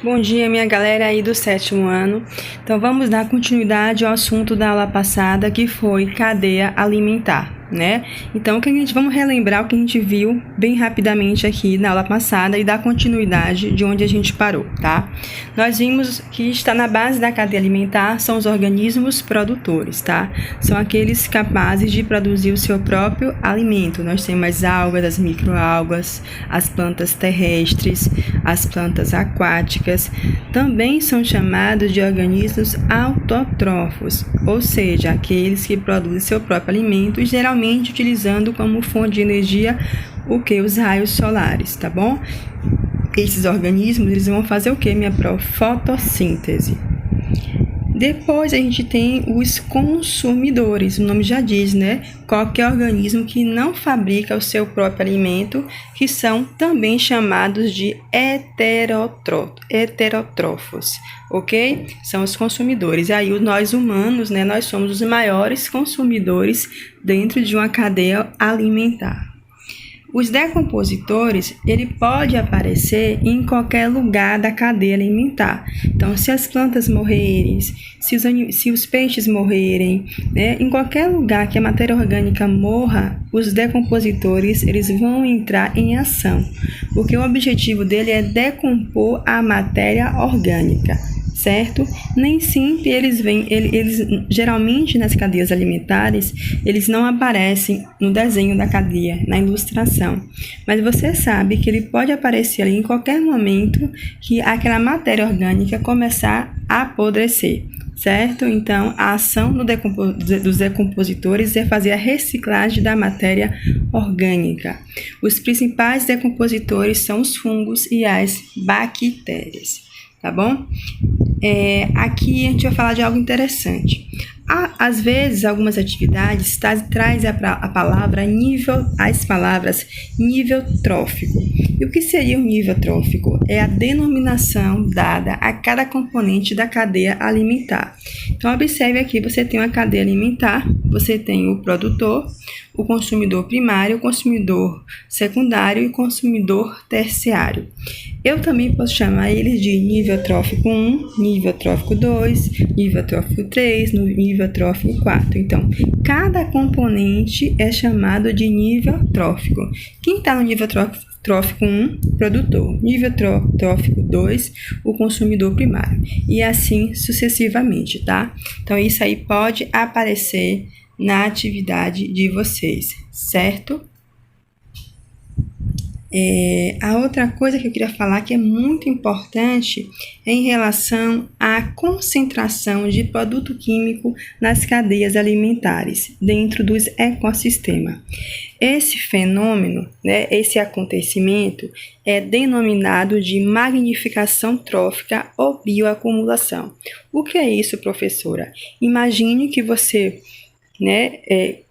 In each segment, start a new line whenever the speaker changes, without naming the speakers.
Bom dia, minha galera aí do sétimo ano. Então, vamos dar continuidade ao assunto da aula passada, que foi cadeia alimentar, né? Então, vamos relembrar o que a gente viu bem rapidamente aqui na aula passada e dar continuidade de onde a gente parou, tá? Nós vimos que está na base da cadeia alimentar são os organismos produtores, tá? São aqueles capazes de produzir o seu próprio alimento. Nós temos as algas, as microalgas, as plantas terrestres, as plantas aquáticas, também são chamados de organismos autótrofos, ou seja, aqueles que produzem seu próprio alimento, geralmente utilizando como fonte de energia os raios solares, tá bom? Esses organismos, eles vão fazer o que, minha pró? Fotossíntese. Depois a gente tem os consumidores, o nome já diz, né? Qualquer organismo que não fabrica o seu próprio alimento, que são também chamados de heterótrofos, ok? São os consumidores. E aí nós humanos, né? Nós somos os maiores consumidores dentro de uma cadeia alimentar. Os decompositores, ele pode aparecer em qualquer lugar da cadeia alimentar. Então, se as plantas morrerem, se os peixes morrerem, né, em qualquer lugar que a matéria orgânica morra, os decompositores eles vão entrar em ação, porque o objetivo dele é decompor a matéria orgânica, certo? Nem sempre eles geralmente nas cadeias alimentares, eles não aparecem no desenho da cadeia, na ilustração, mas você sabe que ele pode aparecer ali em qualquer momento que aquela matéria orgânica começar a apodrecer, certo? Então, a ação dos decompositores é fazer a reciclagem da matéria orgânica. Os principais decompositores são os fungos e as bactérias, tá bom? Aqui a gente vai falar de algo interessante. Às vezes, algumas atividades trazem as palavras nível trófico. E o que seria o nível trófico? É a denominação dada a cada componente da cadeia alimentar. Então, observe aqui, você tem uma cadeia alimentar, você tem o produtor, o consumidor primário, o consumidor secundário e o consumidor terciário. Eu também posso chamar eles de nível trófico 1, nível trófico 2, nível trófico 3, nível trófico 4. Então, cada componente é chamado de nível trófico. Quem está no nível trófico 1, produtor. Nível trófico 2, o consumidor primário. E assim sucessivamente, tá? Então, isso aí pode aparecer na atividade de vocês, certo? A outra coisa que eu queria falar que é muito importante é em relação à concentração de produto químico nas cadeias alimentares, dentro dos ecossistemas. Esse fenômeno, né, esse acontecimento, é denominado de magnificação trófica ou bioacumulação. O que é isso, professora? Imagine que você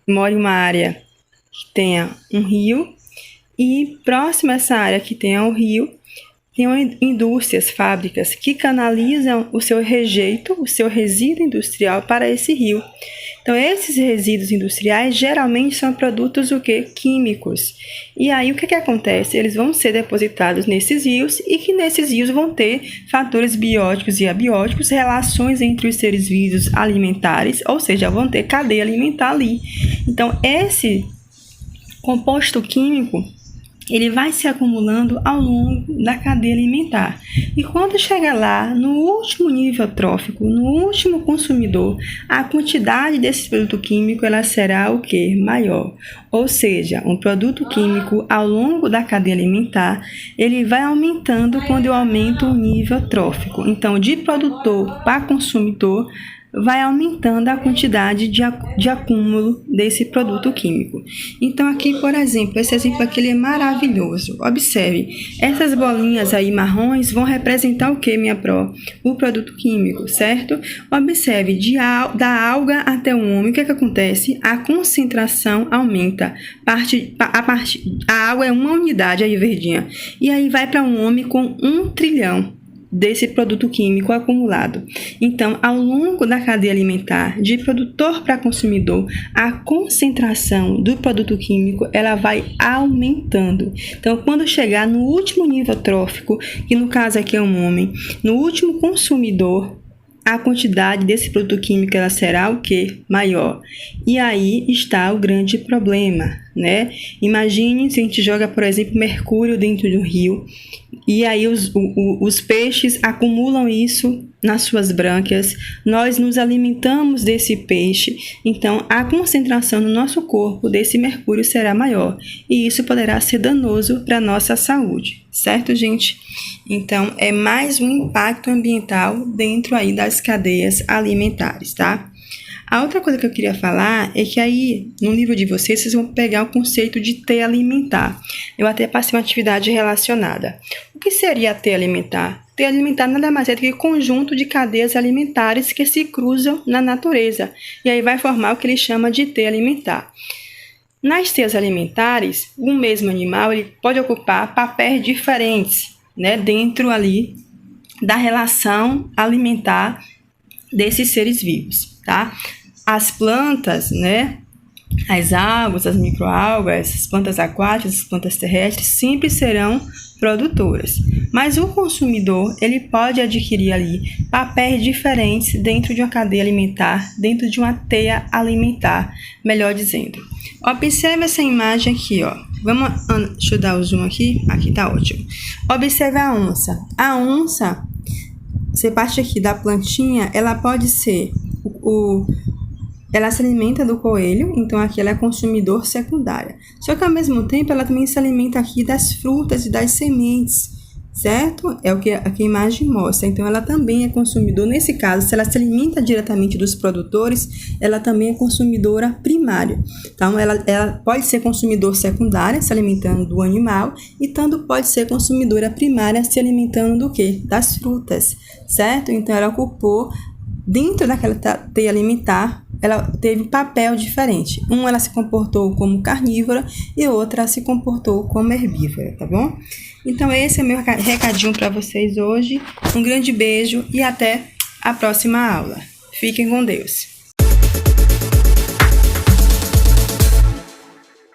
mora em uma área que tenha um rio, e próximo a essa área que tenha um rio, tem indústrias, fábricas que canalizam o seu rejeito, o seu resíduo industrial para esse rio. Então, esses resíduos industriais geralmente são produtos químicos. E aí, o que acontece? Eles vão ser depositados nesses rios e que nesses rios vão ter fatores bióticos e abióticos, relações entre os seres vivos alimentares, ou seja, vão ter cadeia alimentar ali. Então, esse composto químico, ele vai se acumulando ao longo da cadeia alimentar. E quando chega lá, no último nível trófico, no último consumidor, a quantidade desse produto químico ela será maior. Ou seja, um produto químico ao longo da cadeia alimentar, ele vai aumentando quando eu aumento o nível trófico. Então, de produtor para consumidor, vai aumentando a quantidade de acúmulo desse produto químico. Então, aqui, por exemplo, esse exemplo aqui ele é maravilhoso. Observe, essas bolinhas aí marrons vão representar o que, minha pró? O produto químico, certo? Observe, da alga até o homem, o que acontece? A concentração aumenta. A água é uma unidade aí, verdinha. E aí vai para um homem com 1 trilhão. desse produto químico acumulado. Então, ao longo da cadeia alimentar, de produtor para consumidor, a concentração do produto químico ela vai aumentando. Então, quando chegar no último nível trófico, que no caso aqui é um homem, no último consumidor, a quantidade desse produto químico ela será o quê? Maior. E aí está o grande problema, né? Imagine se a gente joga, por exemplo, mercúrio dentro do rio e aí os peixes acumulam isso nas suas brânquias, nós nos alimentamos desse peixe, então a concentração no nosso corpo desse mercúrio será maior e isso poderá ser danoso para a nossa saúde, certo, gente? Então, é mais um impacto ambiental dentro aí das cadeias alimentares, tá? A outra coisa que eu queria falar é que aí, no livro de vocês vão pegar o conceito de teia alimentar. Eu até passei uma atividade relacionada. O que seria a teia alimentar? Teia alimentar nada mais é do que o conjunto de cadeias alimentares que se cruzam na natureza. E aí vai formar o que ele chama de teia alimentar. Nas teias alimentares, o mesmo animal ele pode ocupar papéis diferentes, né, dentro ali da relação alimentar desses seres vivos, tá? As plantas, né, as algas, as microalgas, as plantas aquáticas, as plantas terrestres sempre serão produtoras. Mas o consumidor, ele pode adquirir ali papéis diferentes dentro de uma cadeia alimentar, dentro de uma teia alimentar, melhor dizendo. Observe essa imagem aqui, ó. Deixa eu dar o zoom aqui. Aqui tá ótimo. Observe a onça. A onça, você parte aqui da plantinha, ela pode ser ela se alimenta do coelho, então aqui ela é consumidor secundária. Só que ao mesmo tempo ela também se alimenta aqui das frutas e das sementes, certo? É o que a imagem mostra. Então ela também é consumidor. Nesse caso, se ela se alimenta diretamente dos produtores, ela também é consumidora primária. Então ela pode ser consumidor secundária, se alimentando do animal, e tanto pode ser consumidora primária, se alimentando do quê? Das frutas, certo? Então ela ocupou dentro daquela teia alimentar, ela teve papel diferente. Uma ela se comportou como carnívora e outra se comportou como herbívora, tá bom? Então esse é meu recadinho para vocês hoje. Um grande beijo e até a próxima aula. Fiquem com Deus.